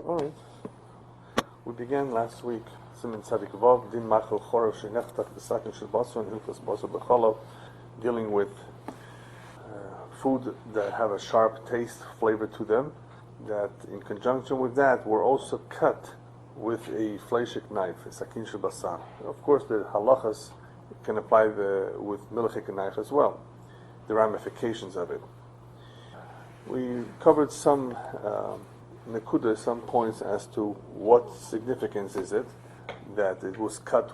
All right. We began last week, Siman Tzadik Vav, Din Machal Chorav Shenechtach B'Sakin Shel Basar and Hilchos Basar B'Chalav, dealing with food that have a sharp taste, flavor to them, that in conjunction with that were also cut with a fleshik knife, a sakin shel basar. Of course, the halachas can apply with Melicha knife as well, the ramifications of it. We covered some nekuda, some points as to what significance is it that it was cut.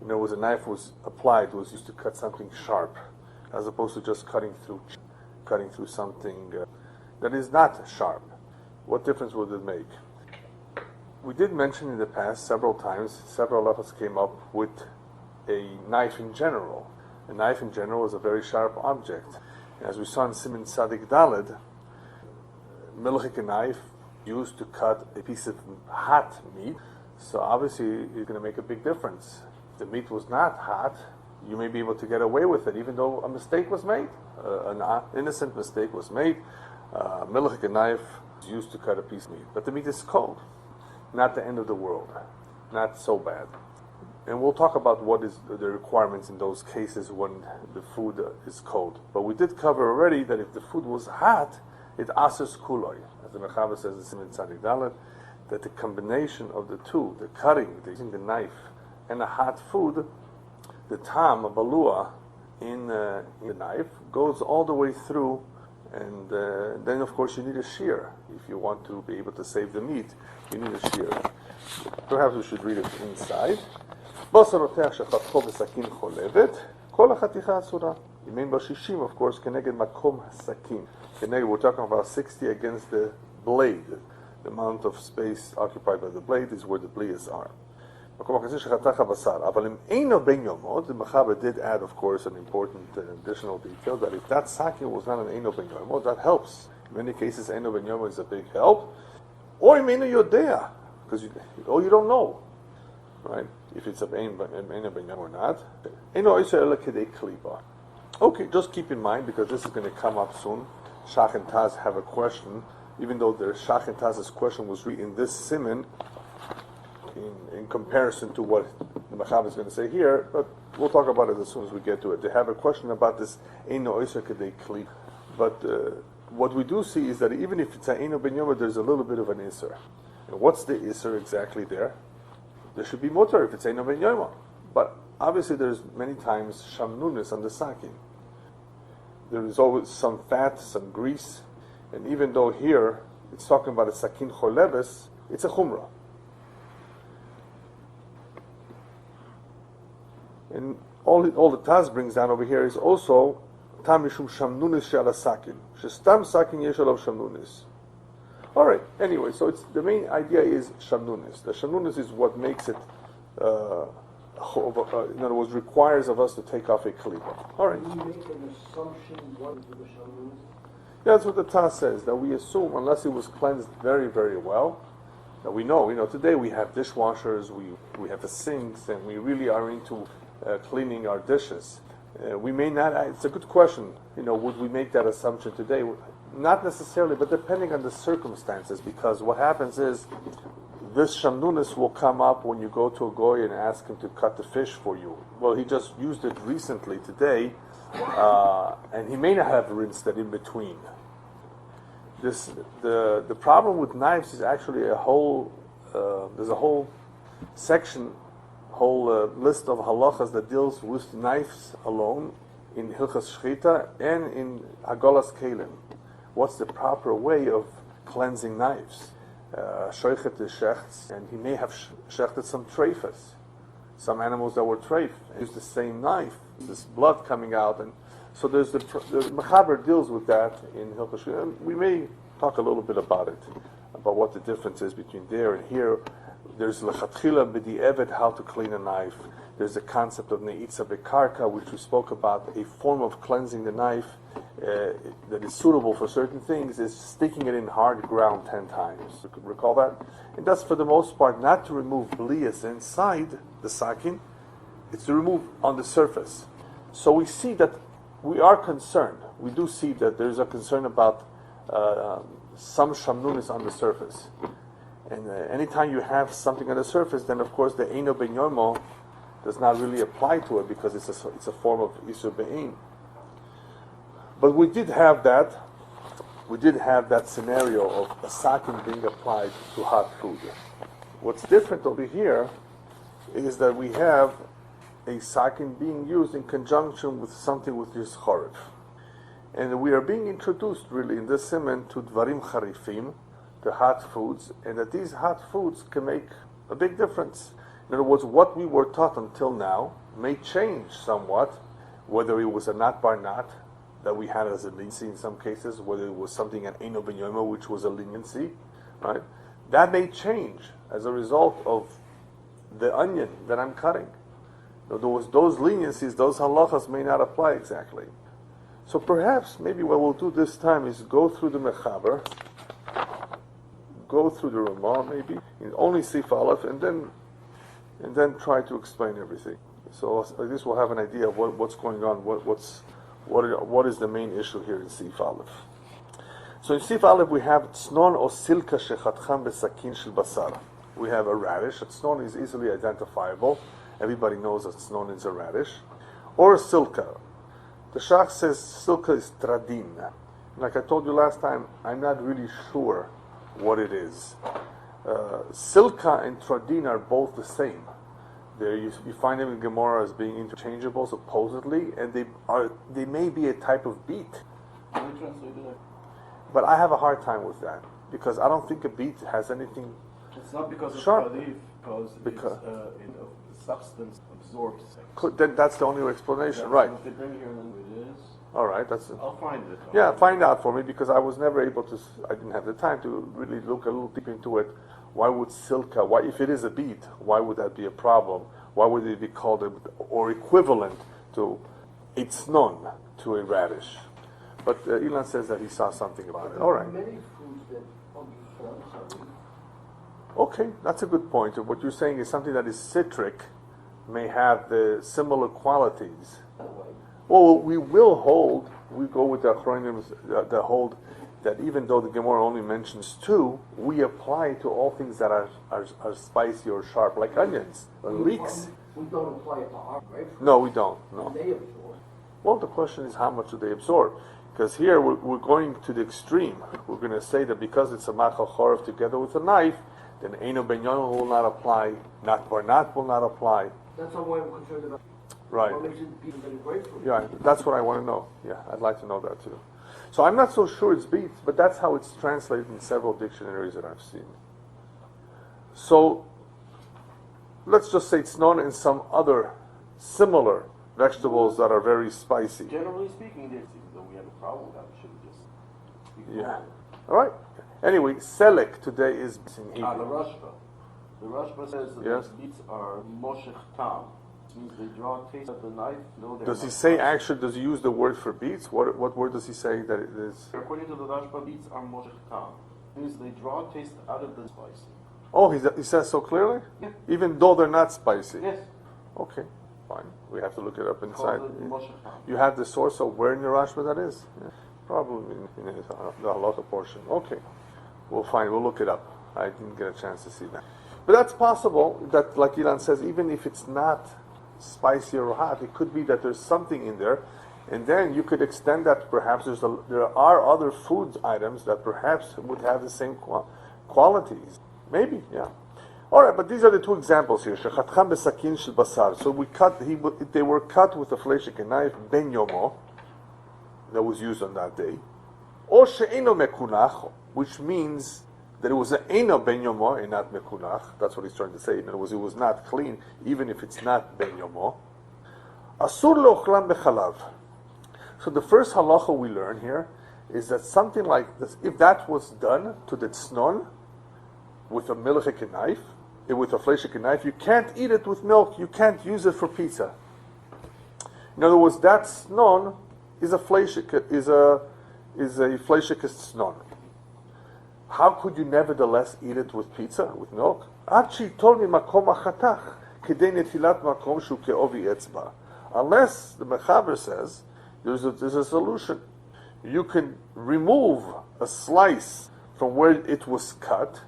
Was a knife was applied, was used to cut something sharp, as opposed to just cutting through something that is not sharp. What difference would it make? We did mention in the past several times, several of us came up with a knife in general. A knife in general is a very sharp object. As we saw in Siman Tzadik Daled, Melicha knife used to cut a piece of hot meat, so obviously it's going to make a big difference. If the meat was not hot, you may be able to get away with it, even though a mistake was made. An innocent mistake was made. Melicha knife is used to cut a piece of meat, but the meat is cold. Not the end of the world. Not so bad. And we'll talk about what is the requirements in those cases when the food is cold. But we did cover already that if the food was hot, it asers kuloi. As the Mechaber says in Tzadik Dalet, that the combination of the two, the cutting, using the knife, and the hot food, the tam, a balua, in the knife, goes all the way through, and then of course you need a shear. If you want to be able to save the meat, you need a shear. Perhaps we should read it inside. Basar roteach shechatcho b'sakin cholevet, kol hachaticha asura. Yimein b'shishim, of course, keneged makom hasakin. Keneged, we're talking about 60 against the blade. The amount of space occupied by the blade is where the blias are. Makom hasakin shechatacha basar. Aval im eino ben yomot, the Mechaber did add, of course, an important additional detail, that if that sakin was not an eino ben yomot, that helps. In many cases, eino ben yomot is a big help. Or im eino Yore Deah, because you don't know, right? If it's a eino ben yomot or not. Eino oiseh ela kedei klipa. Okay, just keep in mind, because this is going to come up soon. Shach and Taz have a question, even though the Shach and Taz's question was in this siman, in comparison to what the Mechaber is going to say here, but we'll talk about it as soon as we get to it. They have a question about this Eino Oiseh Kedei Kli. But what we do see is that even if it's an Eino Ben Yoma, there's a little bit of an Isser. And what's the Isser exactly there? There should be Mutar if it's Eino Ben Yoma. But obviously there's many times Shamnunis on the Sakin. There is always some fat, some grease, and even though here it's talking about a Sakin Choleves, it's a Chumrah. And all the Taz brings down over here is also Tam Mishum Shamnunis She'ala Sakin. Shestam Sakin Yeshalav Shamnunis. Alright, anyway, so the main idea is Shamnunis. The Shamnunis is what makes it, in other words, requires of us to take off a klipa. Alright. Do you make an assumption what is the Shamnunis? Yeah, that's what the Taz says, that we assume, unless it was cleansed very, very well, that we know, today we have dishwashers, we have the sinks, and we really are into cleaning our dishes. We may not, it's a good question, would we make that assumption today? Not necessarily, but depending on the circumstances, because what happens is, this shamnunis will come up when you go to a goy and ask him to cut the fish for you. Well, he just used it recently today, and he may not have rinsed it in between. The problem with knives is actually there's a whole section, list of halachas that deals with knives alone in Hilchas Shchita and in Hagolas Kelim. What's the proper way of cleansing knives? Shoichet is shechts, and he may have shechted some treifas, some animals that were treif, and use the same knife, this blood coming out, and so the Mechaber deals with that in Hilchas Shchita, and we may talk a little bit about it, about what the difference is between there and here. There's lechatchila b'di'evet, how to clean a knife. There's the concept of ne'itza bekarka, which we spoke about, a form of cleansing the knife that is suitable for certain things, is sticking it in hard ground 10 times. You could recall that? And that's for the most part not to remove blias inside the sakin, it's to remove on the surface. So we see that we are concerned. We do see that there's a concern about some shamnunis on the surface. And anytime you have something on the surface, then of course the Eino Ben Yomo does not really apply to it because it's a form of Isur Be'in. But we did have that scenario of a sakin being applied to hot food. What's different over here is that we have a sakin being used in conjunction with something with this chorif. And we are being introduced really in this siman to dvarim charifim, the hot foods, and that these hot foods can make a big difference. In other words, what we were taught until now may change somewhat, whether it was a nat bar nat that we had as a leniency in some cases, whether it was something at Eino Ben Yomo which was a leniency, right? That may change as a result of the onion that I'm cutting. Those leniencies, those halachas may not apply exactly. So perhaps, maybe what we'll do this time is go through the Mechaber, go through the Ramah maybe, in only Sif Aleph, and then try to explain everything. So like this we'll have an idea of what's going on, what is the main issue here in Sif Aleph. So in Sif Aleph we have Tznon or Silka Shechatcham Besakin Shel Basar. We have a radish. A tznon is easily identifiable. Everybody knows that tznon is a radish. Or a silka. The Shach says silka is tradin. Like I told you last time, I'm not really sure what it is. Silka and tradin are both the same. You find them in Gemara as being interchangeable, supposedly, and they may be a type of beet. Can you translate it? But I have a hard time with that, because I don't think a beet has anything. It's not because of sharp. Khalif, because the substance absorbs things. Then that's the only explanation, right? If they bring here, then it is. All right, I'll find it. Yeah, find out for me, because I was never able to. I didn't have the time to really look a little deep into it. Why would silka? Why, if it is a beet, why would that be a problem? Why would it be called or equivalent to a tznon, to a radish? But Ilan says that he saw something about it. All right. Many foods that are Okay, that's a good point. What you're saying is something that is citric may have the similar qualities. Well, we go with the Achronim that hold that even though the Gemara only mentions two, we apply to all things that are spicy or sharp, like onions, leeks. We don't apply it to our grapefruit. No, we don't. No. They absorb. Well, the question is how much do they absorb? Because here we're going to the extreme. We're going to say that because it's a machal chorif together with a knife, then Eino Ben Yomo will not apply, nat bar nat will not apply. That's why I'm concerned about. Right. What makes it better than grapefruit? Yeah, that's what I want to know. Yeah, I'd like to know that too. So I'm not so sure it's beets, but that's how it's translated in several dictionaries that I've seen. So let's just say it's known in some other similar vegetables that are very spicy. Generally speaking, even though we have a problem with that, we should just. Yeah. All right. Anyway, selek today is in The Hebrew. Rashba. The Rashba says that Yes. these beets are moshech tam. Which means they draw a taste of the knife. No, they're Does he not say spicy. actually? Does he use the word for beets? What word does he say that it is? According to the Rashba, beets are moshech tam. Means they draw a taste out of the spicy. Oh, he says so clearly? Yeah. Even though they're not spicy? Yes. Okay, fine. We have to look it up It's inside. called the moshech tam. You have the source of where in your Rashba that is? Yeah. Probably in the halacha portion. Okay, we'll look it up. I didn't get a chance to see that. But that's possible that, like Ilan says, even if it's not spicy or hot, it could be that there's something in there, and then you could extend that. Perhaps there are other food items that perhaps would have the same qualities. Maybe, yeah. All right, but these are the two examples here. Shechatcham besakin shel basar. So they were cut with a fleshik knife, ben yomo, that was used on that day, or she'eno mekunach, which means that it was an eino ben yomo and not mekunach. That's what he's trying to say. In other words, it was not clean, even if it's not ben yomo. Asur leochlam bechalav. So the first halacha we learn here is that something like this, if that was done to the tznon with a Melicha knife, with a fleshik knife, you can't eat it with milk. You can't use it for pizza. In other words, that tznon is a fleshik tznon. How could you nevertheless eat it with pizza, with milk? Unless the Mechaber says there's a solution. You can remove a slice from where it was cut,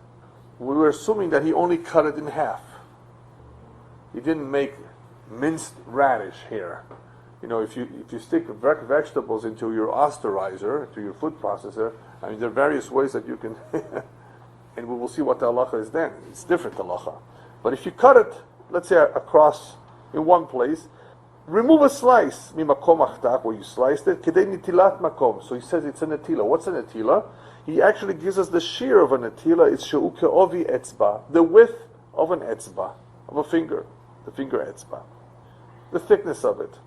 we were assuming that he only cut it in half. He didn't make minced radish here. You know, if you stick vegetables into your osterizer, to your food processor, I mean, there are various ways that you can, and we will see what the halacha is then. It's different halacha. But if you cut it, let's say across in one place, remove a slice, mimakom achtak, where you sliced it, kedei nitilat makom. So he says it's a netila. What's a netila? He actually gives us the shear of a netila. It's she'u ke'ovi etzba, the width of an etzba, of a finger, the finger etzba, the thickness of it.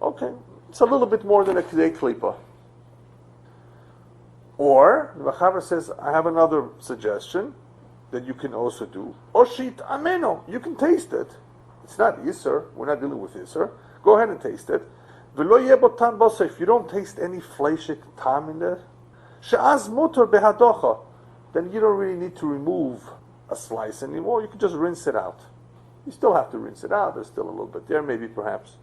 Okay, it's a little bit more than a kedei klipa. Or the Mechaber says, I have another suggestion that you can also do. Oshit ameno, you can taste it. It's not Isser, we're not dealing with Isser. Go ahead and taste it. V'lo yebo tam basa, if you don't taste any fleshik tam in there, she'az motor behadocha, then you don't really need to remove a slice anymore. You can just rinse it out. You still have to rinse it out. There's still a little bit there, maybe perhaps.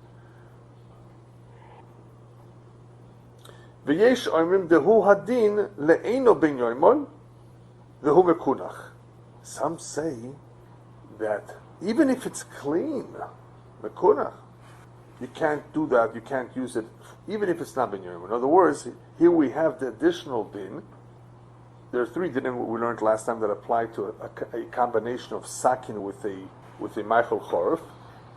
V'yesh oimrim dehu hadin le'eino ben yoimon v'hu mekunach. Some say that even if it's clean, mekunach, you can't do that, you can't use it, even if it's not ben yoimon. In other words, here we have the additional din. There are three dinim we learned last time that apply to a combination of sakin with a meichel chorf.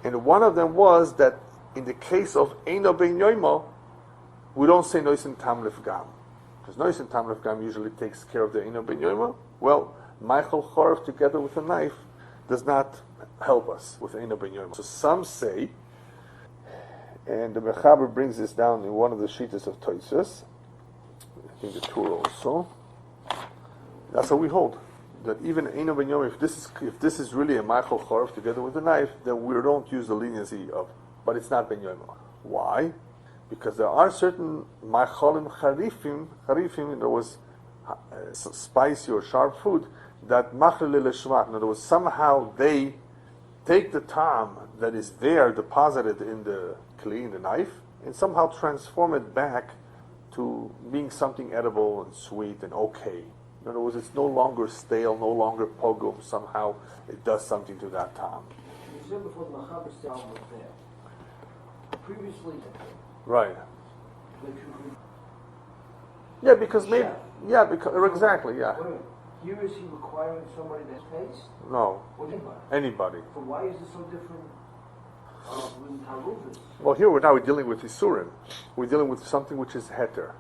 And one of them was that in the case of eino ben yoimo, we don't say noisen tam lefgam, because noisen tam lefgam usually takes care of the eino ben yoimo. Well, meichel chorf together with a knife does not help us with eino ben yoimo. So some say, and the Mechaber brings this down in one of the shittas of Tosfos, I think the Tur also. That's how we hold. That even eino ben yoimo, if this is really a meichel chorf together with a knife, then we don't use the leniency of, but it's not ben yoimo. Why? Because there are certain macholim charifim, in other words, spicy or sharp food, that machlil leshmak. In other words, somehow they take the tam that is there deposited in the kli, in the knife, and somehow transform it back to being something edible and sweet and okay. In other words, it's no longer stale, no longer pogum. Somehow it does something to that tam. You said before the Mechaber style was there. Previously, Right. they should Yeah, because maybe. Chef. Yeah, because exactly. Yeah. Wait a minute. Here is he requiring somebody that tastes? No. Or anybody? Anybody. So why is it so different with Taaruvot? Well, here we're dealing with Isurim. We're dealing with something which is heter.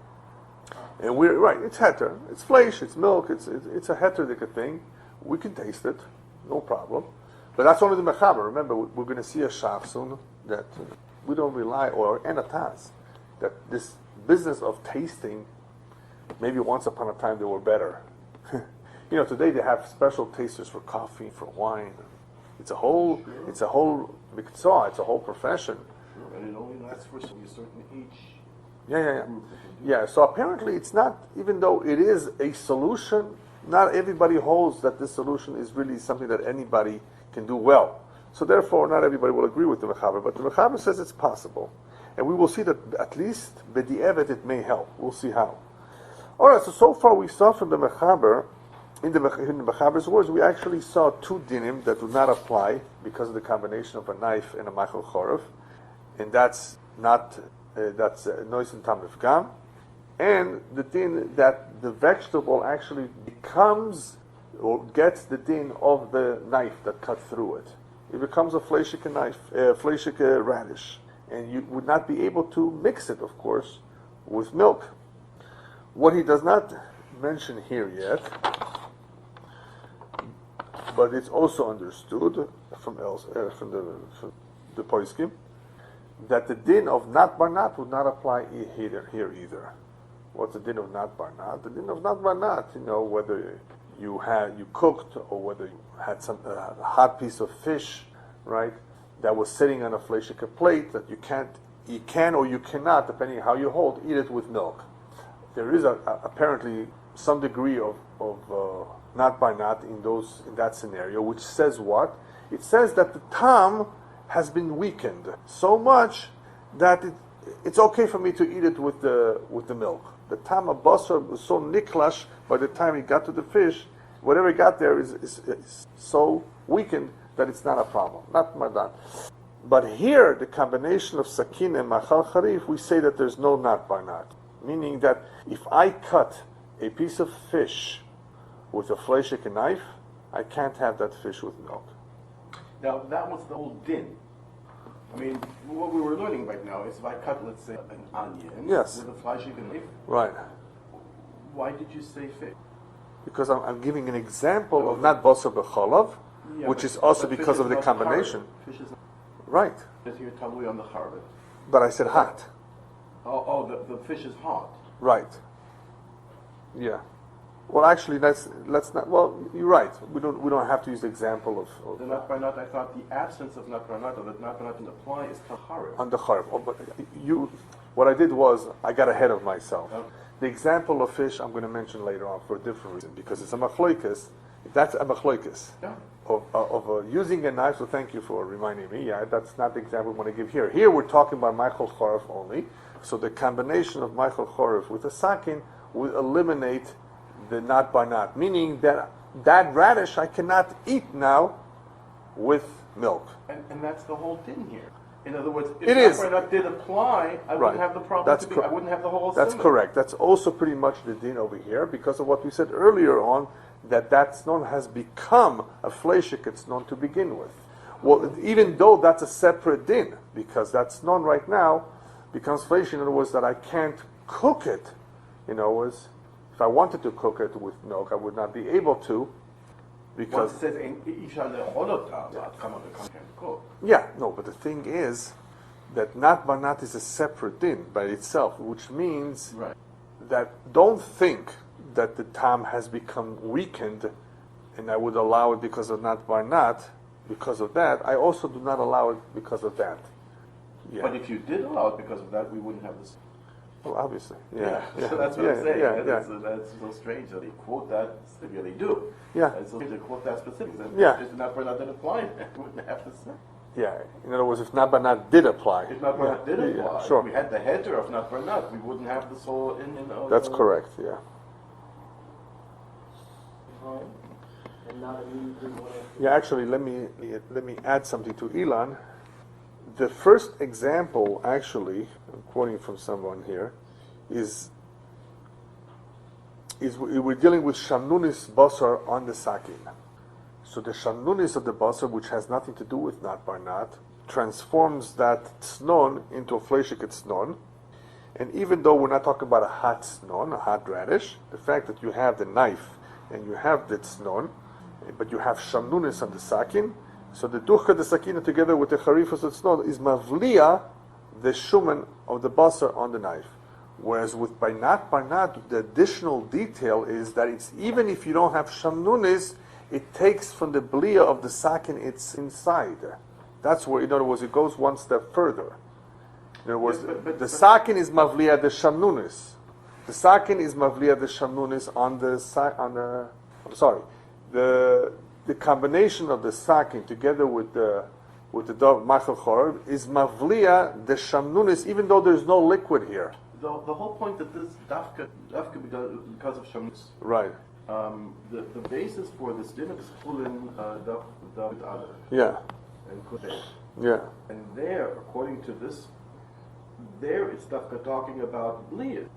And we're right. It's heter. It's flesh. It's milk. It's a heter thing. We can taste it, no problem. But that's only the mechaber. Remember, we're going to see a shaf soon that we don't rely, or enataz, that this business of tasting. Maybe once upon a time they were better. You know, today they have special tasters for coffee, for wine. It's a whole mikvaot. It's a whole profession. And it only lasts for a certain age. Yeah. So apparently it's not, even though it is a solution, not everybody holds that this solution is really something that anybody can do well. So therefore, not everybody will agree with the Mechaber, but the Mechaber says it's possible. And we will see that at least b'di'evet it may help. We'll see how. Alright, so far we saw from the Mechaber, in the Mechaber's words, we actually saw two dinim that do not apply because of the combination of a knife and a meichel chorf, and that's nois and tam lefgam, and the din that the vegetable actually becomes or gets the din of the knife that cut through it. It becomes a fleshike knife, fleshike radish, and you would not be able to mix it, of course, with milk. What he does not mention here yet, but it's also understood from the Poiskim, that the din of nat bar nat would not apply here either. What's the din of nat bar nat? The din of nat bar nat, whether you cooked or whether you had some hot piece of fish, right, that was sitting on a fleshike plate that you can or you cannot, depending on how you hold, eat it with milk. There is apparently some degree of not by not in that scenario, which says what? It says that the tam has been weakened so much that it's okay for me to eat it with the milk. The tam of basar was so niklash by the time it got to the fish whatever got there is so weakened that it's not a problem. Not mardan. But here, the combination of sakin and machal charif, we say that there's no nat bar nat. Meaning that if I cut a piece of fish with a fleshik knife, I can't have that fish with milk. Now, that was the whole din. I mean, what we were learning right now is if I cut, let's say, an onion Yes. with a fleshik knife, Right. why did you say fish? Because I'm giving an example of not basar b'chalav, Yeah, which but- is also but fish because is of the not combination. harvest. Fish is not Right. here tabui on the harvest. But I said hot. Oh, the fish is hot. Right. Yeah. Well, actually, let's not. Well, you're right. We don't have to use the example The of nut by nut, I thought the absence of nut by nut, or that nut by nut didn't apply, is tahara. on the harv. Oh, but what I did was I got ahead of myself. Okay. The example of fish I'm going to mention later on for a different reason because it's a machloikas. That's a machloikas. Yeah. Of using a knife, so thank you for reminding me. Yeah, that's not the example I want to give here. Here we're talking about Michael Chorif only. So the combination of Michael Chorif with a sakin will eliminate the nat bar nat, meaning that radish I cannot eat now with milk. And that's the whole thing here. In other words, if It is. nut by nut did apply, I Right. wouldn't have the problem. That's I wouldn't have the whole. That's Siman. correct. That's also pretty much the din over here because of what we said earlier on, that tznon has become a fleshik tznon to begin with. Well, even though that's a separate din, because that tznon right now becomes fleshik, in other words, that I can't cook it. In other words, if I wanted to cook it with milk, I would not be able to, because Once it says isha leholota, can't cook. yeah, no, but the thing is that nat bar nat is a separate din by itself, which means Right. that don't think that the tam has become weakened and I would allow it because of nat bar nat. Because of that, I also do not allow it because of that. Yeah. But if you did allow it because of that, we wouldn't have this. Well, obviously. Yeah. So that's what yeah, I'm saying. Yeah, That's so strange that they quote that. They really do. Yeah. And so they quote that specifically. Yeah. If not for that did apply, we wouldn't have to say. yeah. In other words, if nat bar nat did apply. If not for that did Yeah, apply, sure. if we had the header of not for not, we wouldn't have this whole That's correct, yeah. And not immediately one after. Yeah, actually, let me add something to Elon. The first example, actually, I'm quoting from someone here, is we're dealing with shamnunis basar on the sakin. So the shamnunis of the basar, which has nothing to do with nat bar nat, transforms that tznon into a fleshik tznon. And even though we're not talking about a hot tznon, a hot radish, the fact that you have the knife and you have the tznon, but you have shamnunis on the sakin, so the ducha the sakin together with the charifas of tznon is mavliya the shuman of the basar on the knife. Whereas with by nat bar nat, the additional detail is that it's even if you don't have shamnunis, it takes from the bliya of the sakin it's inside. That's where, in other words, it goes one step further. In other words, but the sakin is mavliya the shamnunis. The sakin is mavliya the shamnunis on the the combination of the sakin together with the dove machal chorb is mavliya the shamnunis, even though there's no liquid here. The whole point that this dafka because of shamus. Right. The basis for this din is pulling David other Yeah. and Kudesh. Yeah. And there, according to this, there it's dafka talking about bliyah.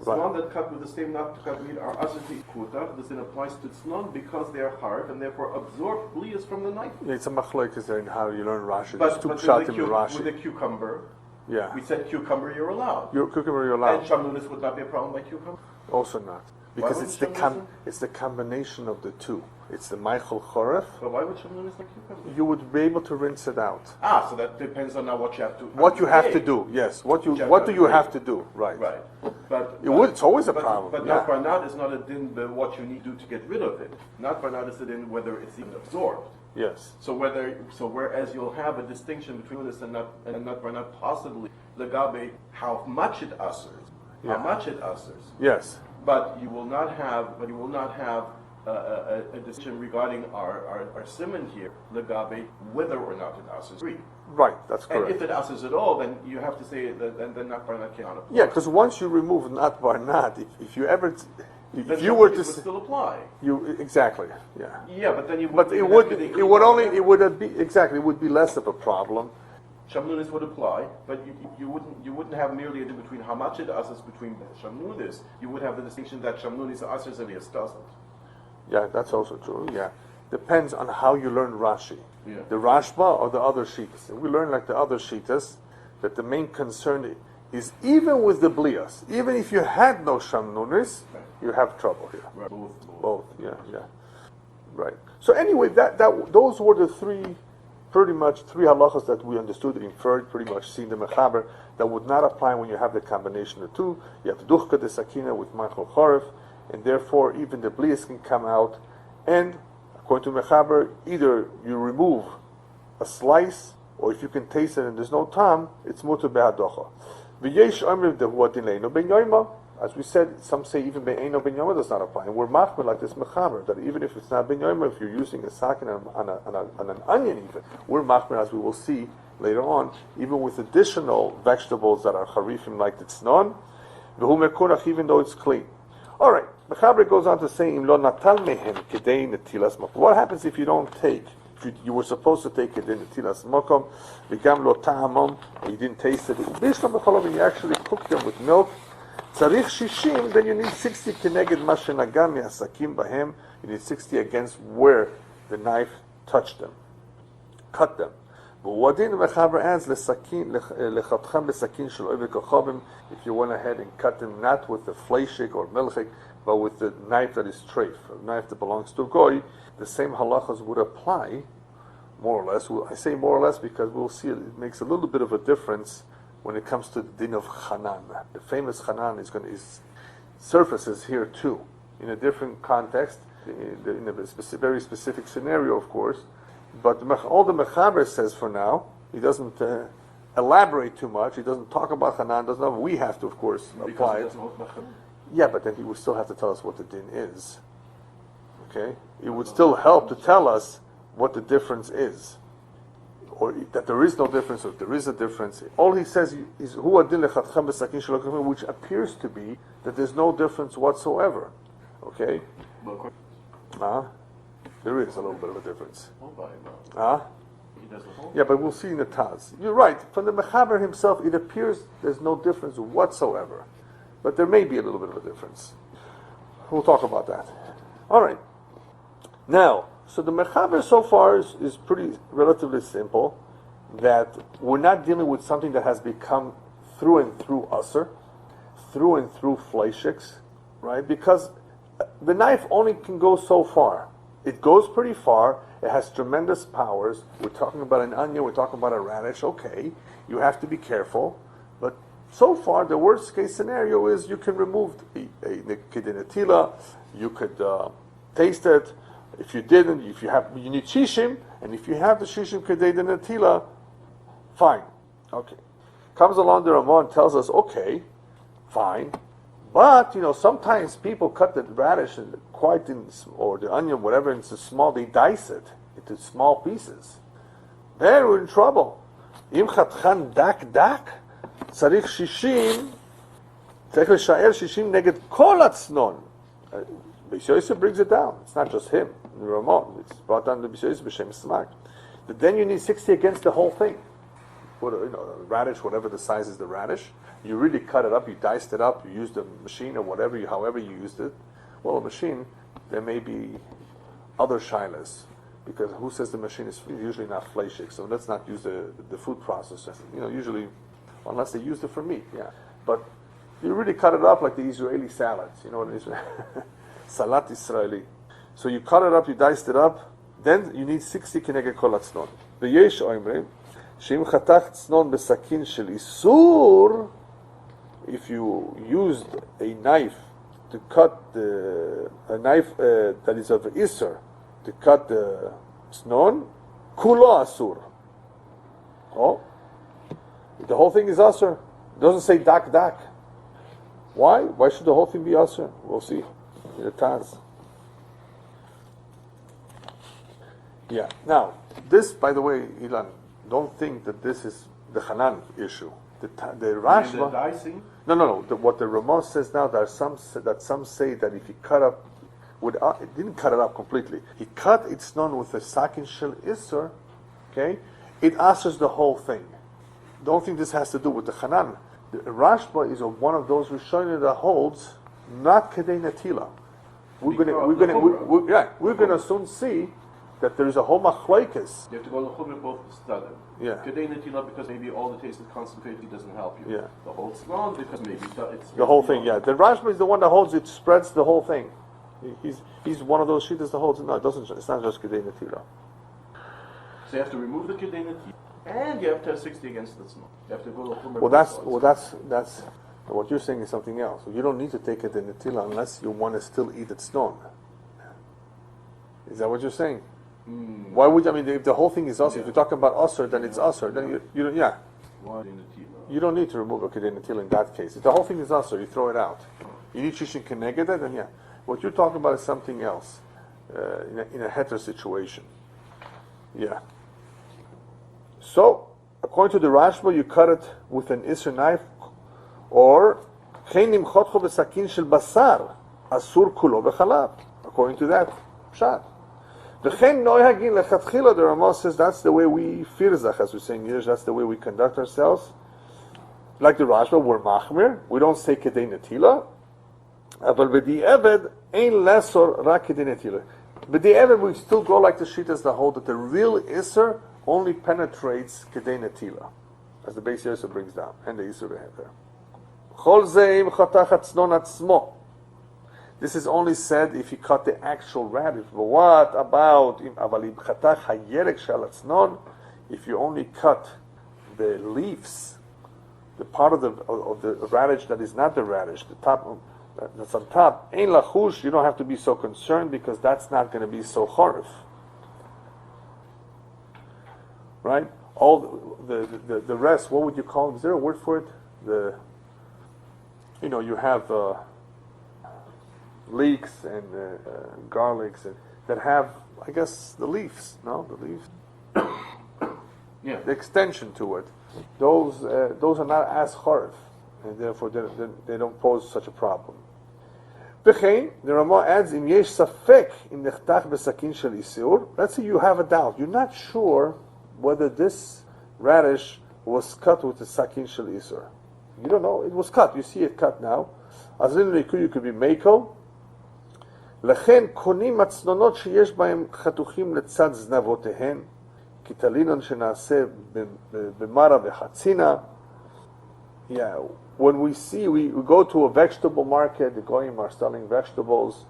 Right. Tznon that cut with the same not to cut meat are asati kuta. This then applies to tznon because they are hard and therefore absorb bliyahs from the knife. Yeah, it's a machlokes there in how you learn Rashi. But, There's two but pshatim with in Rashi. the cucumber, Yeah. we said cucumber you're allowed. Your cucumber you're allowed. And shamunis would not be a problem by cucumber. Also not. Because would it's the shamunis- it's the combination of the two. It's the Michael Choref. But why would shamunis like cucumber? You would be able to rinse it out. So that depends on now what you have to. What you have to create. do, yes. What do you create. have to do? Right. Right. But It's always a problem. But yeah. not barnat is not a din by what you need to do to get rid of it. Not barnat is a din whether it's even absorbed. Yes. So whereas you'll have a distinction between this and not barnat possibly legabe how much it ushers, Yeah. how much it ushers. Yes. But you will not have a decision regarding our siman here, legabe, whether or not it ushers. Right. That's And correct. if it ushers at all, then you have to say that then not barnat cannot apply. Yeah, because once you remove nat bar nat, if you ever if you were to would still apply. exactly, yeah. Yeah, but then you. But it would be less of a problem. Shamnunis would apply, but you wouldn't have merely a difference between how much it asks between Shamnunis. You would have the distinction that Shamnunis asks and Elias doesn't. Yeah, that's also true. Yeah, depends on how you learn Rashi. Yeah. The Rashba or the other Shitas. We learn like the other Shitas that the main concern is even with the Blias, even if you had no Shamnunis, you have trouble here. Right. Both. Yeah. Right. So anyway, those were the pretty much three halachas that we understood, inferred, pretty much seen the mechaber, that would not apply when you have the combination of two. You have duchka de sakina with machal chorif, and therefore even the blias can come out. And according to mechaber, either you remove a slice, or if you can taste it and there's no tam, it's mutar be'adocha. V'yesh amriv dehu adin le'eno ben yoima. As we said, some say even be'eno ben yoima does not apply. And we're machmer like this mechaber, that even if it's not ben yoima, if you're using a sakin on an onion even, we're machmer, as we will see later on, even with additional vegetables that are charifim like the tznon, v'hu mekorach, even though it's clean. All right, mechaber goes on to say, Im lo natal mehen kedei netilas makom. What happens if you don't take? If you were supposed to take it in netilas makom, v'gam lo ta'amom, you didn't taste it. Bishlam b'cholam, you actually cook them with milk. Tzarich shishim, then you need 60 keneged ma shenaga mi'asakim bahem. You need 60 against where the knife touched them, cut them. V'uadin mechaber adds lesakin lechatcham besakin shel oivek kochavim. If you went ahead and cut them not with the fleishik or melchik, but with the knife that is treif, a knife that belongs to goy, the same halachas would apply, more or less. I say more or less because we'll see it makes a little bit of a difference when it comes to the din of chanan. The famous chanan is surfaces here too, in a different context, in a very specific scenario, of course. But all the mechaber says for now, he doesn't elaborate too much. He doesn't talk about chanan. We have to, of course, apply it. Yeah, but then he would still have to tell us what the din is. Okay, it would still help to tell us what the difference is, or that there is no difference, or if there is a difference. All he says is which appears to be that there's no difference whatsoever. Okay, there is a little bit of a difference. Yeah, but we'll see in the Taz. You're right. From the mechaber himself, it appears there's no difference whatsoever, but there may be a little bit of a difference. We'll talk about that. All right. Now, so the mechaber so far is pretty relatively simple, that we're not dealing with something that has become through and through usser, through and through fleishiks, right? Because the knife only can go so far. It goes pretty far. It has tremendous powers. We're talking about an onion. We're talking about a radish. Okay, you have to be careful. But so far, the worst case scenario is you can remove a kedinatila. You could taste it. If you didn't, you need shishim, and if you have the shishim kedinatila, fine. Okay. Comes along the Ramah and tells us, okay, fine. But, sometimes people cut the radish or the onion, whatever, into small, they dice it into small pieces. Then we're in trouble. Im chatchan dak, tzarich shishim, tzarich l'sha'er shishim neged kol hatznon. B'shoyse brings it down. It's not just him. It's brought down to B'shoyse b'shem smak. But then you need 60 against the whole thing. Put a radish, whatever the size is the radish. You really cut it up, you diced it up, you used a machine or however you used it. Well, a machine, there may be other shilas, because who says the machine is usually not fleishik, so let's not use the food processor. Usually, unless they used it for meat, yeah. But you really cut it up like the Israeli salads, what it is? Salat Israeli. So you cut it up, you diced it up, then you need 60 keneged kol hatznon. V'yesh oimrim, she'im chatach tznon besakin shel isur, if you used a knife to cut a knife that is of isur, to cut the tznon, kulo asur. Oh, the whole thing is asur. It doesn't say dak. Why? Why should the whole thing be asur? We'll see in the Taz. Yeah. Now, this, by the way, Ilan, don't think that this is the Hanan issue. The And the Rashba. dicing, No. What the Ramah says now, there are some say that if he cut up, it didn't cut it up completely. He cut its non with a sakin shel isser. Okay, it answers the whole thing. Don't think this has to do with the Hanan. The Rashba is one of those Rishonim that holds not kedei natila. We're gonna soon see that there is a whole machlokes. you have to go to Chumra both studim. Yeah. Kedei netila because maybe all the taste is concentrated doesn't help you. Yeah. The whole tznon because maybe it's The whole thing, yeah. The Rashba is the one that holds it, spreads the whole thing. He's one of those shittas that holds it. No, it doesn't. It's not just kedei natila. So you have to remove the kedei netila, and you have to have 60 against the tznon. You have to go to Chumra. Well, that's what you're saying is something else. You don't need to take it in natila unless you want to still eat its non. Is that what you're saying? Why would if the whole thing is usher? If you're talking about usher, then it's usher. Then you don't. Yeah. Why kedei netila? You don't need to remove a kedei natila in that case. If the whole thing is usher, you throw it out. You need shishin keneged, then yeah. What you're talking about is something else in a heter situation. Yeah. So, according to the Rashba, you cut it with an isser knife, or chenim chotcho b'sakin shel basar asur kulo b'chalav. According to that pshat. V'chen noyhagin lechatchila. The Ramah says that's the way we firzach, as we say in Yiddish. That's the way we conduct ourselves. Like the Rashba, we're machmir. We don't say kedei natila. But b'di'eved ein lesor rak kedei natila. B'di'eved we still go like the shittas that hold that the real isser only penetrates kedei natila, as the base Yosef brings down, and the isser beheter. Chol zeim chatach atznon atzmo. This is only said if you cut the actual radish. But what about if you only cut the leaves, the part of the radish that is not the radish, the top that's on top? Ein lachush, you don't have to be so concerned because that's not going to be so harif, right? All the rest. What would you call it? Is there a word for it? You have. Leeks and garlics that have, I guess, the leaves. No, the leaves. Yeah. The extension to it. Those are not as harif, and therefore they don't pose such a problem. V'chein, the Ramah adds, "Im yesh safek im nechtach b'sakin shel isur." Let's say you have a doubt. You're not sure whether this radish was cut with the sakin shel isur. You don't know. It was cut. You see it cut now. Azrin riku, you could be meiko. לכן קונים הצנונות שיש בהם חתוכים לצד זנבותיהן, כי תלינון שנעשה במרה וחצינה. Yeah, when we go to a vegetable market, the goyim are selling vegetables,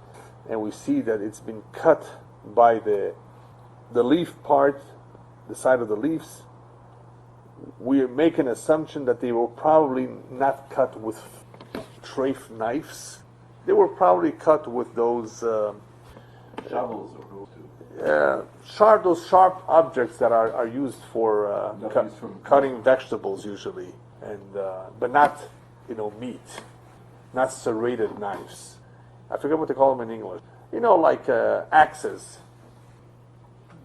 and we see that it's been cut by the leaf part, the side of the leaves. We make an assumption that they were probably not cut with treif knives. They were probably cut with those Shovels or those sharp objects that are used for cutting vegetables usually, and but not meat, not serrated knives. I forget what they call them in English. Like axes.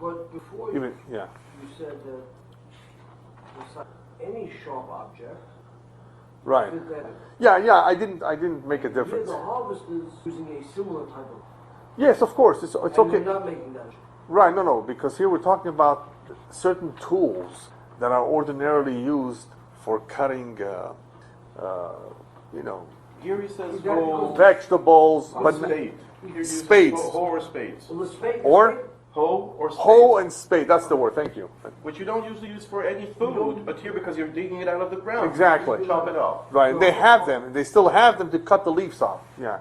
But before You said that any sharp object. right. Synthetic. Yeah. I didn't make a difference. Here the harvest is using a similar type of. Yes, of course. It's and okay. you're not making that. Right, no, because here we're talking about certain tools that are ordinarily used for cutting, Here he says vegetables, or but spade. Here spades. Hoe or spades. Well, the spade, Or Hoe or spades. hoe and spade. That's the word. Thank you. Which you don't usually use for any food, but here because you're digging it out of the ground. Exactly. You chop it off. Right, they have them, and they still have them to cut the leaves off. Yeah.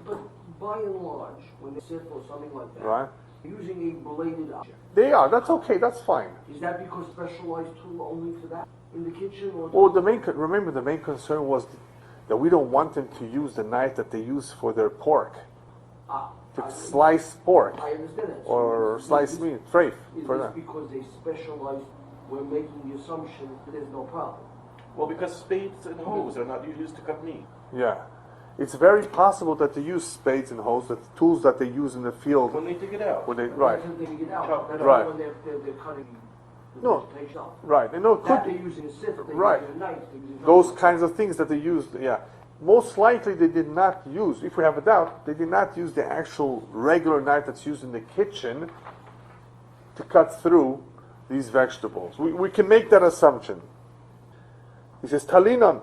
But by and large, when they sit or something like that, Right. using a bladed object. They are. That's okay. That's fine. Is that because specialized tool only for that in the kitchen, or? Well, the main concern was that we don't want them to use the knife that they use for their pork to slice pork I understand that. or slice meat, treif Is for this them. because they specialize? We're making the assumption that there's no problem. Well, because spades and hoes are not used to cut meat. Yeah. It's very possible that they use spades and hoes, the tools that they use in the field When they dig it out. when they That's when they get out. Chop. That's Right. when they're cutting. No. It takes off. Right. And no, That could they're using a sieve, they're right. using a knife, they're using Those something. kinds of things that they used, yeah. Most likely they did not use, if we have a doubt, they did not use the actual regular knife that's used in the kitchen to cut through these vegetables. We can make that assumption. He says, Talinon.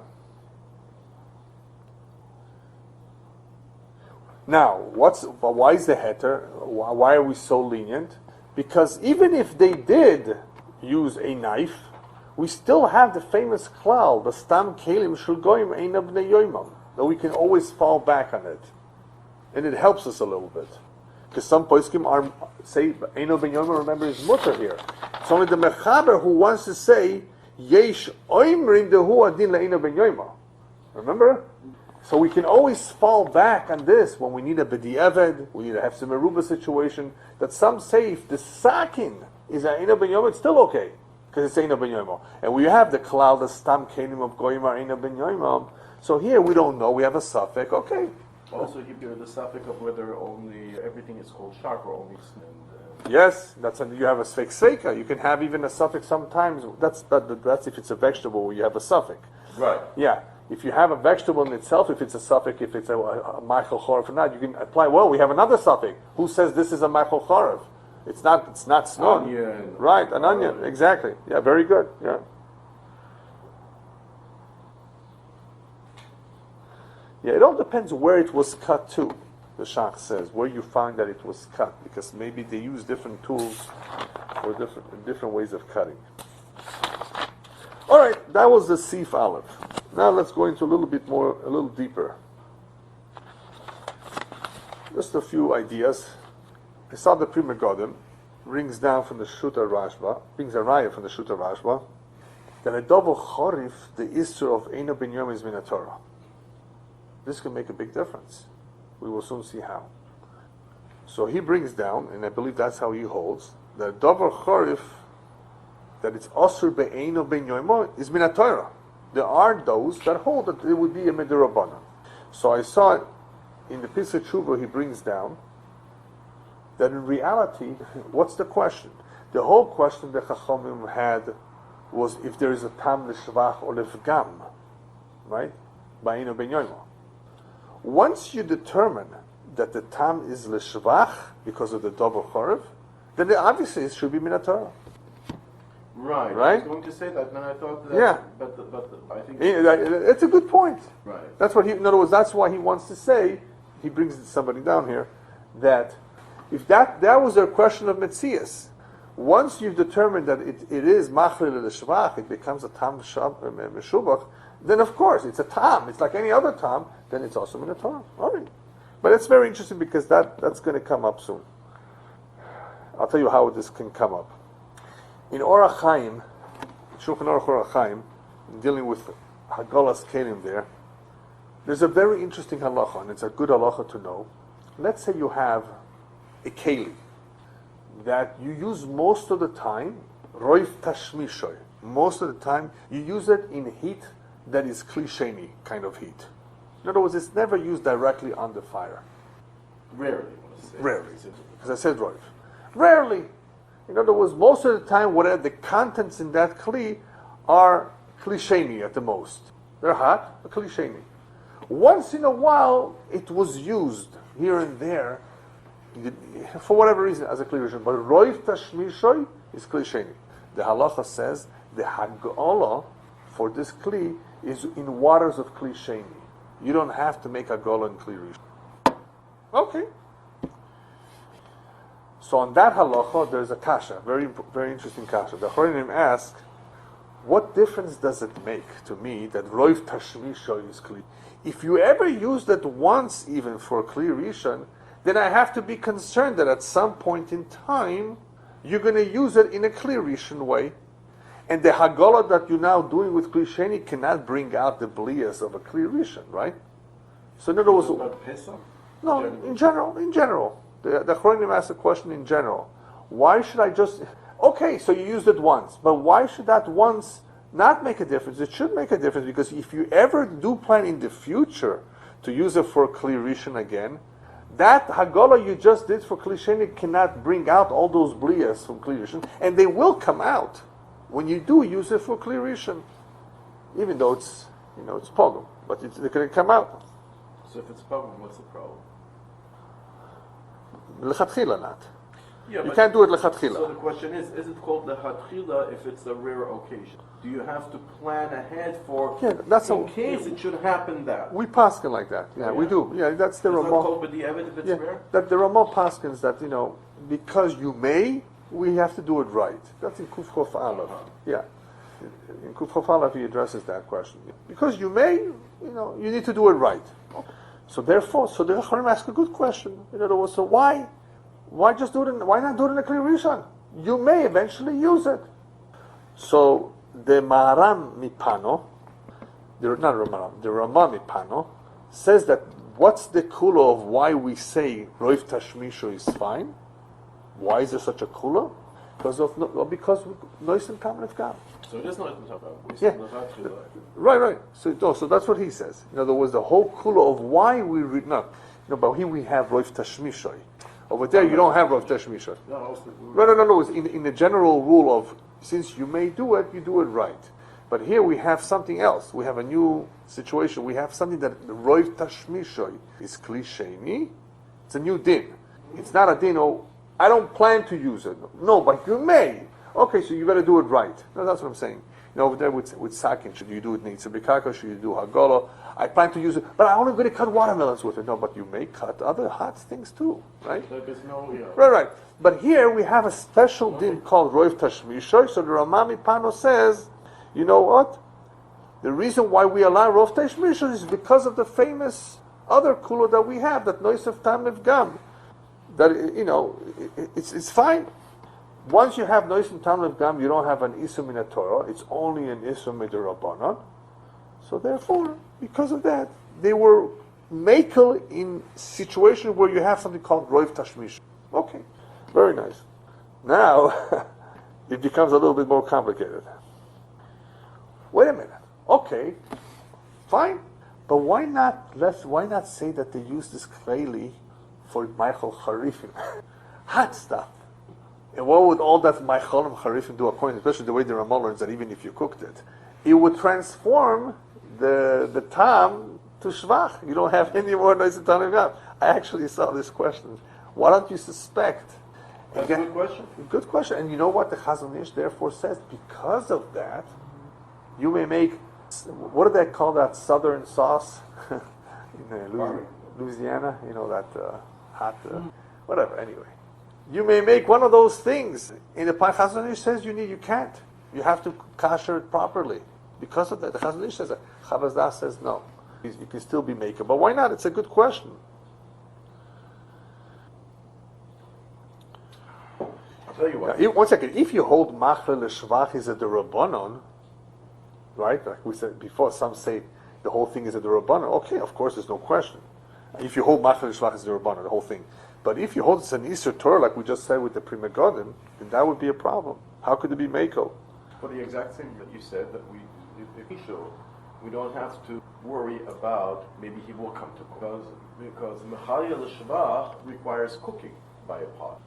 Now, why is the heter? Why are we so lenient? Because even if they did use a knife, we still have the famous klal, the stam kelim shel goyim eina bnei yoimam, that we can always fall back on it, and it helps us a little bit. Because some poskim are say eina bnei yoimam. Remember, is mutter here. It's only the mechaber who wants to say yesh oimrim dehu adin leina bnei yoimam. Remember. So we can always fall back on this when we need a b'di'eved, we need to have some meruba situation, that some say if the sakin is a eina ben yom, it's still okay, because it's eina ben yom. And we have the klal, the stam kenim of goyim are eina ben yom. So here we don't know, we have a suffix, okay. Also, here the suffix of whether only everything is called shark or only and, Yes, you have a sveika. You can have even a suffix sometimes. That's if it's a vegetable where you have a suffix. right. Yeah. If you have a vegetable in itself, if it's a suffix, if it's a ma'achal chorev or not, you can apply. Well, we have another suffix. Who says this is a ma'achal chorev? It's not snon. Onion. Right, an onion. Exactly. Yeah, very good. Yeah. Yeah, it all depends where it was cut to. The Shach says where you find that it was cut, because maybe they use different tools for different ways of cutting. All right, that was the Sif Aleph. Now let's go into a little deeper. Just a few ideas. I saw the Pri Megadim brings down from the Shuta Rashba, brings a raya from the Shuta Rashba, that a double chorif, the Isser of Eino Ben Yom is min Torah. This can make a big difference. We will soon see how. So he brings down, and I believe that's how he holds, that a double chorif, that it's Asur Be'eino Ben Yoimo, is min Torah. There are those that hold that it would be a Midirabbanan. So I saw it in the Pesach Tshuva he brings down that in reality, what's the question? The whole question that Chachamim had was if there is a tam l'shvach or l'fgam, right? Ba'ino ben yoimo. Once you determine that the tam is l'shvach because of the double chorev, then obviously it should be min Torah. Right. Right? I was going to say that, and I thought that. Yeah. But I think. It's a good point. Right. That's what in other words, that's why he wants to say, he brings somebody down here, that if that was their question of Metzias, once you've determined that it is Machlil l'shvach, it becomes a tam meshubach, then of course it's a tam, it's like any other tam, then it's also min Torah. All right. But it's very interesting because that's going to come up soon. I'll tell you how this can come up. In Orach Chaim, Shulchan Aruch Orach Chaim, dealing with Hagalas Kelim there's a very interesting halacha, and it's a good halacha to know. Let's say you have a keli that you use most of the time, roif tashmishoy. Most of the time, you use it in heat that is klisheni kind of heat. In other words, it's never used directly on the fire. Rarely. Rarely, because I said roif. Rarely. In other words, most of the time, whatever the contents in that kli are klisheni at the most. They're hot, but klisheni. Once in a while, it was used here and there, for whatever reason, as a kli rishon. But roif tashmishoy is klisheni. The halacha says the hagala for this kli is in waters of klisheni. You don't have to make hagala in kli rishon. Okay. So on that halacha, there's a kasha, very very interesting kasha. The Choronim ask, what difference does it make to me that roif tashmishoy is kli? If you ever used it once even for kli rishon, then I have to be concerned that at some point in time, you're going to use it in a kli rishon way, and the hagala that you're now doing with kli sheni cannot bring out the blias of a kli rishon, right? So in other words, no, in general. The Choronim asked the question in general. Why should I just... Okay, so you used it once, but why should that once not make a difference? It should make a difference, because if you ever do plan in the future to use it for Kli Rishon again, that Hagala you just did for Kli Sheni cannot bring out all those blias from Kli Rishon, and they will come out. when you do use it for Kli Rishon, even though it's pogum, but it's going to come out. So if it's pogum, what's the problem? Lechatchila not. Yeah, you can't do it lechatchila. So the question is it called lechatchila if it's a rare occasion? Do you have to plan ahead for in case it should happen that? We paskin like that. Yeah, we do. Yeah, that's the Ramah. It's not called b'di'evet if it's rare? That the Ramah paskins that, because you may, we have to do it right. That's in Kuf Chof Aleph. Yeah. In Kuf Chof Aleph he addresses that question. Because you may, you need to do it right. So therefore, the Chachamim ask a good question. In other words, so why just do it? Why not do it in a Kli Rishon? You may eventually use it. So the Maharam Mipano, the Ramah Mipano, says that what's the kula of why we say Roiv Tashmisho is fine? Why is there such a kula? Because Noisen Tam Nefgam. So it is Noisen Tam. Yeah. Right. So that's what he says. In other words, the whole kula of why we read but here we have Roiv Tashmisho. Over there you don't have Roiv Tashmisho. No. In the general rule of since you may do it, you do it right. But here we have something else. We have a new situation. We have something that Roiv Tashmishoy is Kli Sheni. It's a new din. It's not a din, I don't plan to use it. No, but you may. Okay, so you better do it right. No, that's what I'm saying. Over there with sakin, should you do it Neitza B'Karka, should you do Hagala? I plan to use it, but I'm only going to cut watermelons with it. No, but you may cut other hot things too, right? Right. But here we have a special din called Roiv Tashmishoy. So the Ramah Mipano says, you know what? The reason why we allow Roiv Tashmishoy is because of the famous other kula that we have, that Noisef Tam Nefgam. That, it's fine. Once you have Noisef Tam Nefgam, you don't have an Isum in a Torah. It's only an Isum Midrabanan. So therefore, because of that, they were makel in situation where you have something called Roiv Tashmishoy. Okay. Very nice. Now, it becomes a little bit more complicated. Wait a minute. Okay, fine. But why not say that they use this kleli for Meichel Charifim? Hot stuff. And what would all that Meichel and Charifim do according, especially the way the Ramah learns that even if you cooked it, it would transform the tam to shvach. You don't have any more nice tam. I actually saw this question. Why don't you suspect? That's a good question. Good question. And you know what the Chazon Ish therefore says? Because of that, you may make, what do they call that southern sauce in Louisiana? That hot, whatever, anyway. You may make one of those things. In the Chazon Ish says you can't. You have to kasher it properly. Because of that, the Chazon Ish says that. Chavaz Das says no. You can still be making. But why not? It's a good question. Tell you what. One second. If you hold machle l'shvach is a derabanan, right? Like we said before, some say the whole thing is a derabanan. Okay, of course, there's no question. If you hold machle l'shvach is derabanan, the whole thing. But if you hold it's an Easter Torah, like we just said with the Pri Megadim, then that would be a problem. How could it be mako? For the exact same that you said, that we don't have to worry about maybe he will come to cook because mechaya l'shvach requires cooking by a pot.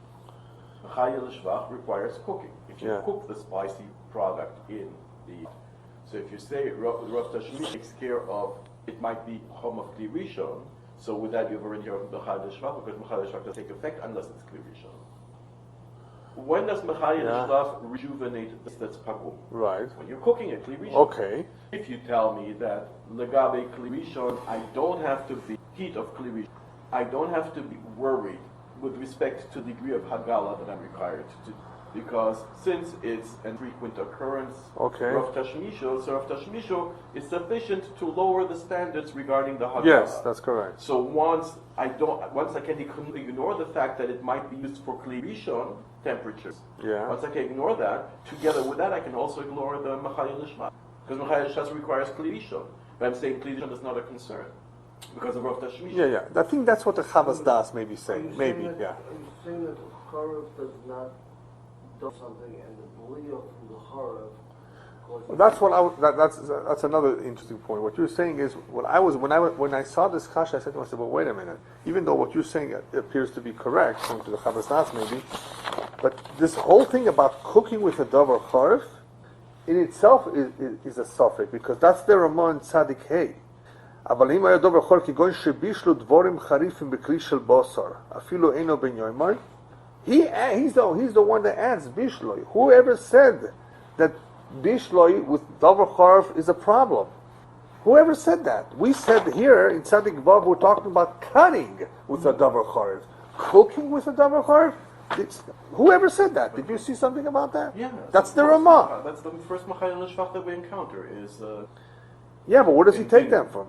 Mechaya l'shvach requires cooking. If you cook the spicy product in the, so if you say Rav Tashmi takes care of, it might be home of Kli Rishon, so with that you've already heard of Mechaya l'shvach because Mechaya l'shvach doesn't take effect unless it's Kli Rishon. When does Mechaya l'shvach rejuvenate this that's pagum? Right. When you're cooking it, Kli Rishon. Okay. If you tell me that legabe Kli Rishon, I don't have to be heat of Kli Rishon, I don't have to be worried with respect to the degree of Hagala that I'm required to do. Because since it's an frequent occurrence, Rav Tashmisho, so Rav Tashmisho is sufficient to lower the standards regarding the Hagala. Yes, that's correct. So once I can ignore the fact that it might be used for Kli Rishon temperatures, once I can ignore that, together with that I can also ignore the Mechaya L'Shvach. Because Mechaya L'Shvach requires Kli Rishon. But I'm saying Kli Rishon is not a concern. Because of Rav Tashmisho. Yeah. I think that's what the Chavaz Das may be saying. Maybe, Are you saying that the Charav does not do something and the Belial from the Charav causes... That's what that's another interesting point. What you're saying is, when I saw this kasha, I said to myself, well, wait a minute. Even though what you're saying appears to be correct, according to the Chavaz Das maybe, but this whole thing about cooking with a davar charif in itself is a suffix, because that's the Ramah in Tzadik Hey. אבל אם היה דובר חול כגון שבישלו דבורים חריפים בכלי של בוסר, אפילו אינו בן יומר, he's the one that adds bishloi. Whoever said that bishloi with davar charif is a problem? Whoever said that? We said here in Tzadik Vav we're talking about cutting with a davar charif. Cooking with a davar charif? Whoever said that? Did you see something about that? Yeah. That's the Ramah. That's the first Mechayel L'Shvach that we encounter is... Yeah, but where does he take them from?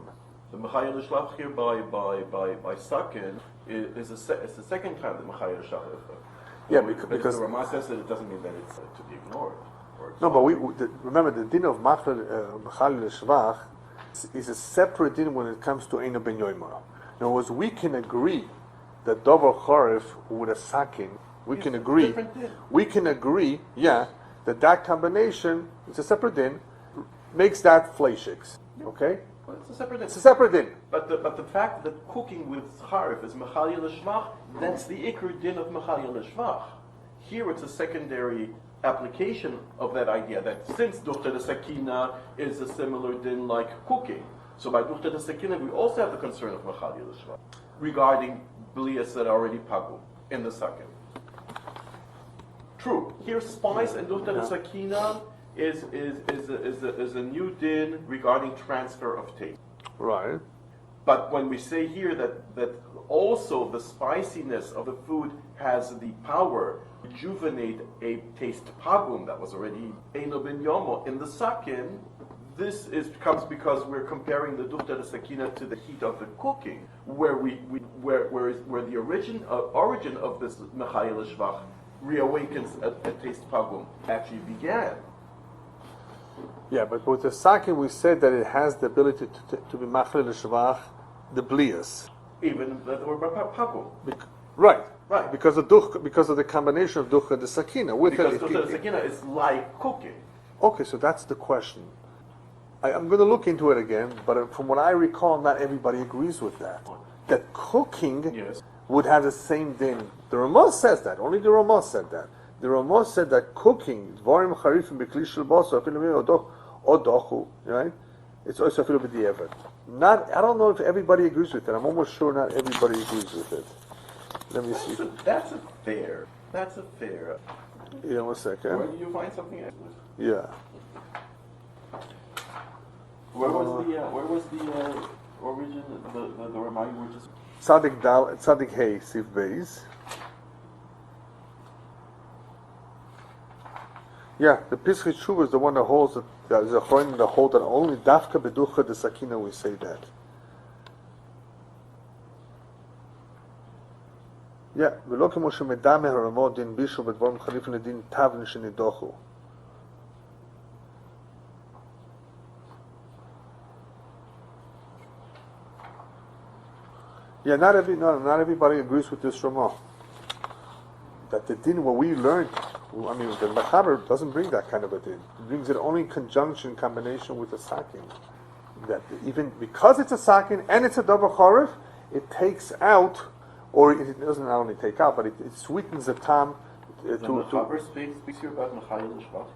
The Mechayel L'Shvach here by Sakin is it's the second time that Mechayel L'Shvach... Yeah, because the Ramah says that it doesn't mean that it's to be ignored. No, but remember the din of Mechayel L'Shvach is a separate din when it comes to Eino Ben Yomer. In other words, we can agree that Dover Charif with a Sakin, we can agree, that combination, it's a separate din, makes that fleishiks. Okay? Well, it's a separate din. It's a separate din. But the fact that cooking with charif is Mechayel L'Shvach, that's the Iker din of Mechayel L'Shvach. Here it's a secondary application of that idea that since Duchta de Sakina is a similar din like cooking, so by Duchta de Sakina we also have the concern of Mechayel L'Shvach regarding blias that are already pagu in the second. True. Here spice and Duchta de Sakina is a new din regarding transfer of taste. Right. But when we say here that also the spiciness of the food has the power to rejuvenate a taste pagum that was already Eino Ben Yomo in the sakin, this comes because we're comparing the Duchta de Sakina to the heat of the cooking, where the origin of this Mechayel L'Shvach reawakens a taste pagum actually began. Yeah, but with the sakin we said that it has the ability to be Mechayel L'Shvach, the blias. Even that were pagum. Right. Right. Because of the combination of Duchta de Sakina with because Duchta de Sakina is like cooking. Okay, so that's the question. I'm going to look into it again, but from what I recall, not everybody agrees with that. That cooking would have the same din. The Ramah says that. Only the Ramah said that. The Ramah said that cooking, dvarim charifim b'kli shel basar, odochu, right? It's also afilu b'di'evet. I don't know if everybody agrees with it. I'm almost sure not everybody agrees with it. Let me see. That's a fair. Yeah, 1 second. Where do you find something else? Yeah. Where was the origin? The Ramah you were just. Tzadik Hey Sif Beis. Yeah, the Pischei Tshuva is the one that holds that there's a Chronim that hold that only Dafka Beducha de Sakina we say that. Yeah, ולא כמו שמדמה הרמות דין בישו בדברים חליפים לדין תבן שנידוחו. Yeah, not everybody agrees with this Ramah. That the din what we learned, the Mechaber doesn't bring that kind of a din. It brings it only in conjunction, combination with the sakin. That even because it's a sakin and it's a davar charif, it takes out, or it doesn't not only take out, but it sweetens the tam. The Mechaber speaks here about Mechayel L'Shvach.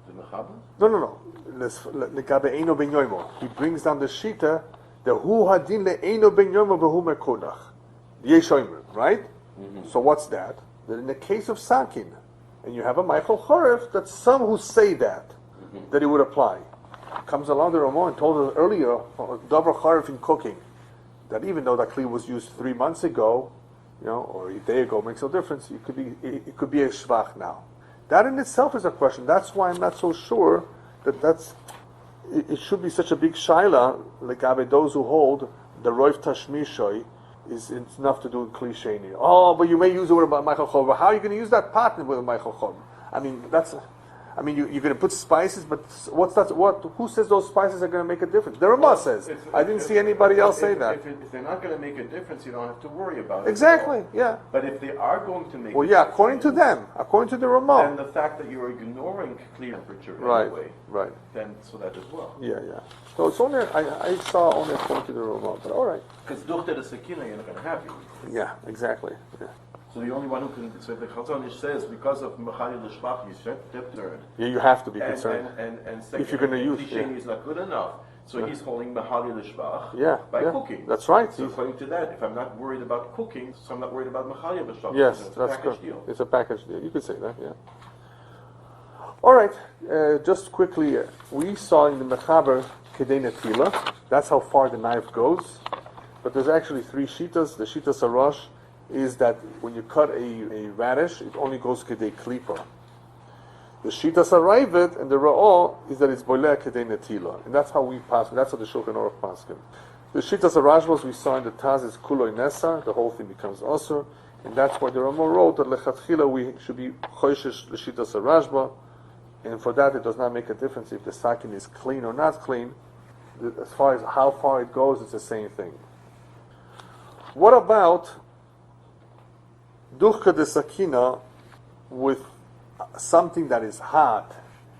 The Mechaber? No. Legabe Eino Ben Yomo. He brings down the shita. The hu hadin le'eino ben yomer v'hu mekodach. Yeshoimer, right? Mm-hmm. So what's that? That in the case of sakin, and you have a Michael Charif, that some who say that it would apply. Comes along the Ramah and told us earlier, davar Charif in cooking, that even though that kli was used 3 months ago, or a day ago, makes no difference. It could be a shvach now. That in itself is a question. That's why I'm not so sure that it should be such a big shaila, like those who hold the roif tashmishoy is enough to do in klisheni. Oh, but you may use it with a Michael Chov. How are you going to use that partner with a Michael Chov? You're going to put spices, but who says those spices are going to make a difference? The Ramah says. I didn't see anybody else say that. If they're not going to make a difference, you don't have to worry about it. Exactly, yeah. But if they are going to make according to them, according to the Ramah. And the fact that you're ignoring clear temperature anyway, then so that as well. Yeah. So it's only, I saw only according to the Ramah, but all right. Because Duchta de Sakina, you're not going to have you. Yeah, exactly. Yeah. So the only one who can, so the Chazon Ish says, because of Mechali L'Shbach, you should be concerned. Yeah, you have to be concerned. And second, if you're going to use Tisheni is not good enough. So he's holding Mechali L'Shbach by cooking. That's right. So according to that, if I'm not worried about cooking, so I'm not worried about Mechali L'Shbach. Yes, that's good. Deal. It's a package deal. You could say that, yeah. All right, just quickly, we saw in the Mechaber Kedei Netila, that's how far the knife goes. But there's actually 3 shitas. The Shitas Aruch is that when you cut a radish, it only goes Kedei Klipa. The Shitas Arayvet and the Ra'ah is that it's Boileh Kedei Netila. And that's how we pass, that's how the Shuchan Aruch paskin. The Shitas Arashbos we saw in the Taz is Kuloi Nesa, the whole thing becomes Osir. And that's why the Ramah wrote that Lechatchila we should be Choishish L'Shitas Arashba. And for that, it does not make a difference if the sakin is clean or not clean. As far as how far it goes, it's the same thing. What about duchka de sakina with something that is hot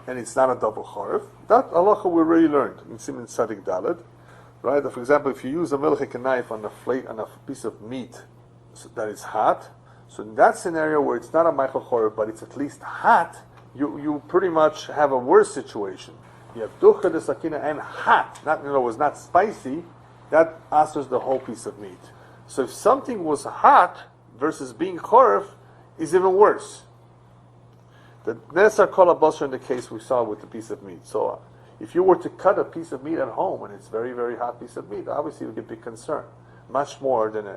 and it's not a double charif? That halacha we already learned in Siman Tzadik Daled, right? For example, if you use a Melicha knife on a piece of meat that is hot, so in that scenario where it's not a Michael charif but it's at least hot, you pretty much have a worse situation. You have ducha de sakina and hot, not in other words, not spicy. That answers the whole piece of meat. So if something was hot versus being chorif is even worse. The Nesar Kol Basar in the case we saw with the piece of meat. So if you were to cut a piece of meat at home and it's very, very hot piece of meat, obviously it would be a big concern. Much more than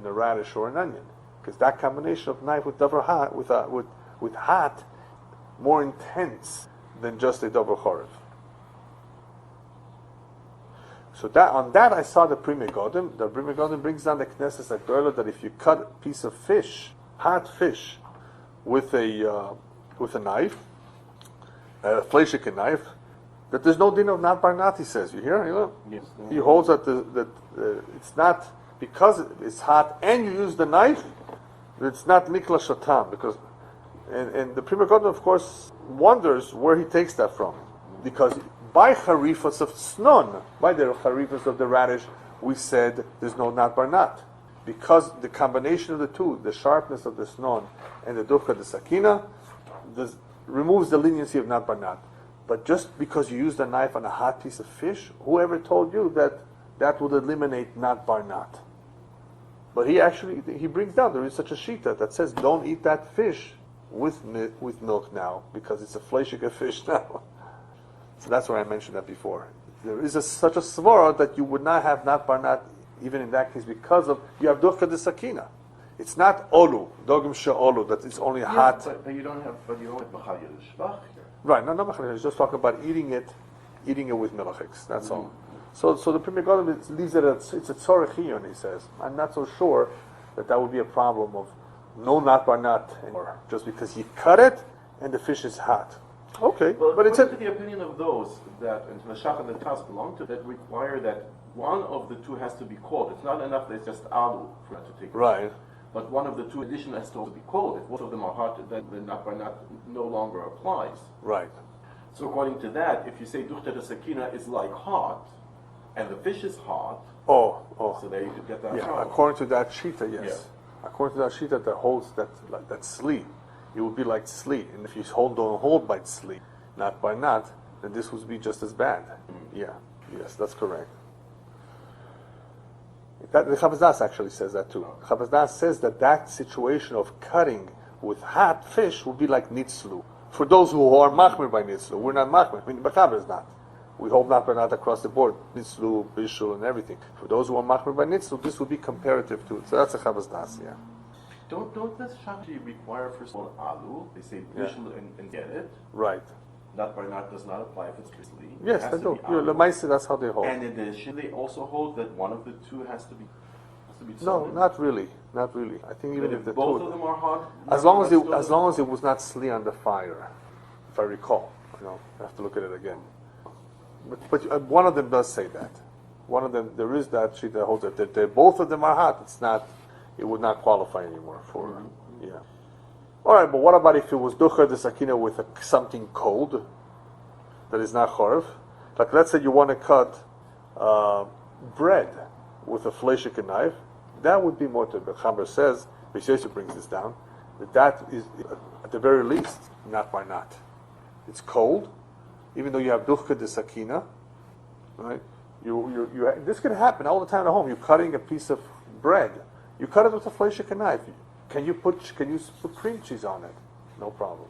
a radish or an onion. Because that combination of knife with double hot, with hot, more intense than just a double chorif. So on that I saw the Pri Megadim. The Pri Megadim brings down the Knesset Agdola that if you cut a piece of fish, hot fish, with a knife, a fleishik knife, that there's no din of not barnat. He says, you hear? You know? Yes. He holds that it's not because it's hot and you use the knife. It's not nikla shatam because. And the Pri Megadim, of course, wonders where he takes that from. Because by harifas of snon, by the harifas of the radish, we said there's no nat bar nat. Because the combination of the two, the sharpness of the snon and the ducha de sakina, removes the leniency of nat bar nat. But just because you use the knife on a hot piece of fish, whoever told you that would eliminate nat bar nat? But he brings down, there is such a shita that says don't eat that fish with milk now, because it's a fleishik fish now. So that's why I mentioned that before. There is such a svara that you would not have nat bar nat even in that case because of you have duchka de sakina. It's not olu, dogim she'olu, that it's only hot. But you don't have b'chal yishbach here. Right, no b'chal. He's just talking about eating it with melachiks. That's all. So the Pri Megadim leaves it it's a tzorech, he says. I'm not so sure that would be a problem of no nat bar nat anymore, just because you cut it and the fish is hot. Okay, well, but it's to the opinion of those that and the Shach and the Tas belong to that require that one of the two has to be called. It's not enough that it's just alu for it to take right. But one of the two addition has to be called. If both of them are hot, then the nat bar nat no longer applies. Right. So according to that, if you say duchta de sakina is like hot, and the fish is hot, so there you could get that. Yeah, problem. according to that shita, yes. Yeah. According to that shita that holds that sli, it would be like sli. And if you don't hold by sli, not by not, then this would be just as bad. Yeah, yes, that's correct. The Chavaz Das actually says that too. Chavaz Das says that situation of cutting with hot fish would be like nitzlu. For those who are machmir by nitzlu, we're not machmir. I mean, Bakaber is not. We hold not by not across the board, nitzlu, bishul, and everything. For those who are machmir by nitzlu, this would be comparative to it. So that's a Chavaz Das, yeah. Don't the Shachi require first of all alu? They say bishul and get it. Right. Not by not does not apply if it's krispli. Yes, they do. Lemaisa, that's how they hold. And in addition, they also hold that one of the two has to be. No, not really. I think even if the both two, of them are hot, as long as it was not sli on the fire, if I recall, I have to look at it again. But one of them does say that. One of them, there is that sheet that holds that both of them are hot. It's not. It would not qualify anymore for. Yeah. All right, but what about if it was ducha de sakina with something cold that is not chorif? Like let's say you want to cut bread with a fleishik knife, that would be more to. The Chaber says Yosef brings this down, that is, at the very least, not by not. It's cold, even though you have duchka de sakina, right? This can happen all the time at home. You're cutting a piece of bread. You cut it with a fleishik knife. Can you put cream cheese on it? No problem.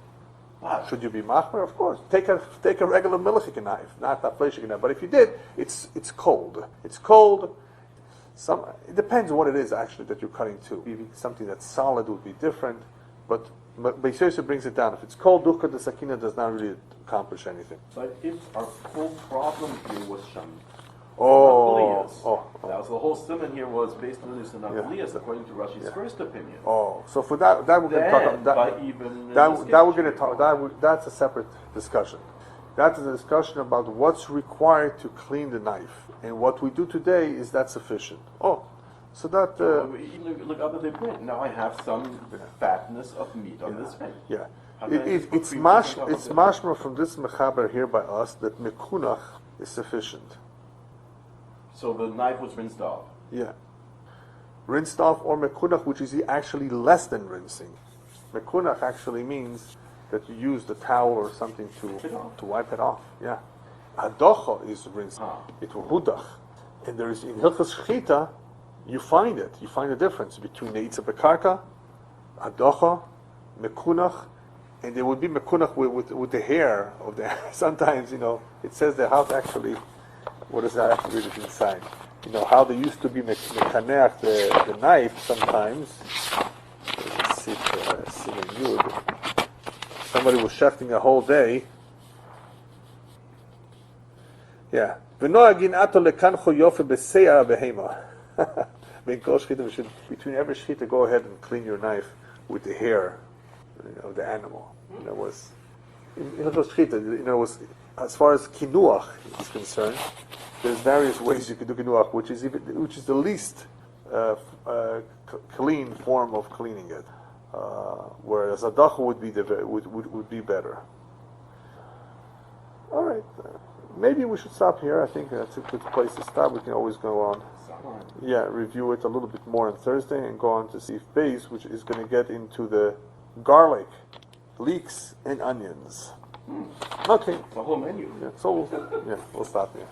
Should you be machmer? Of course. Take a regular Melicha knife, not a fleishik knife. But if you did, it's cold. It's cold. It depends what it is actually that you're cutting to. Maybe something that's solid would be different, but Beishosa brings it down. If it's cold, dukkha de sakina does not really accomplish anything. But if our whole problem here was sham. Now, so the whole Siman here was based on this Nagaliyas, according to Rashi's first opinion. So for that we're going to talk about that we're going to talk. That's a separate discussion. That is a discussion about what's required to clean the knife, and what we do today is that sufficient. So that look up at the print. Now I have some fatness of meat on this print. Yeah, it's mashma from this mechaber here by us that mekunach is sufficient. So the knife was rinsed off. Yeah. Rinsed off, or mekunach, which is actually less than rinsing. Mekunach actually means that you use the towel or something to wipe it off. Yeah. Hadocha is rinsed. It will hudach. And there is, in Hilchos Shchita, you find it. You find the difference between Neitza Bekarka, Hadocha, mekunach, and there would be mekunach with the hair of the sometimes, it says the house actually. What does that actually read inside? How they used to be mekaneach the knife sometimes. Let's see Siman Yud. Somebody was shechting a whole day. Yeah. Between every shchita, go ahead and clean your knife with the hair of the animal. It was in Hilchos Shchita. Was as far as kinuach is concerned. There's various ways you could do kinuach, which is the least clean form of cleaning it, whereas adacha would be better. All right, maybe we should stop here. I think that's a good place to stop. We can always go on. Yeah, review it a little bit more on Thursday and go on to see base, which is going to get into the garlic, leeks, and onions. Okay. The whole menu. Yeah, so we'll stop here.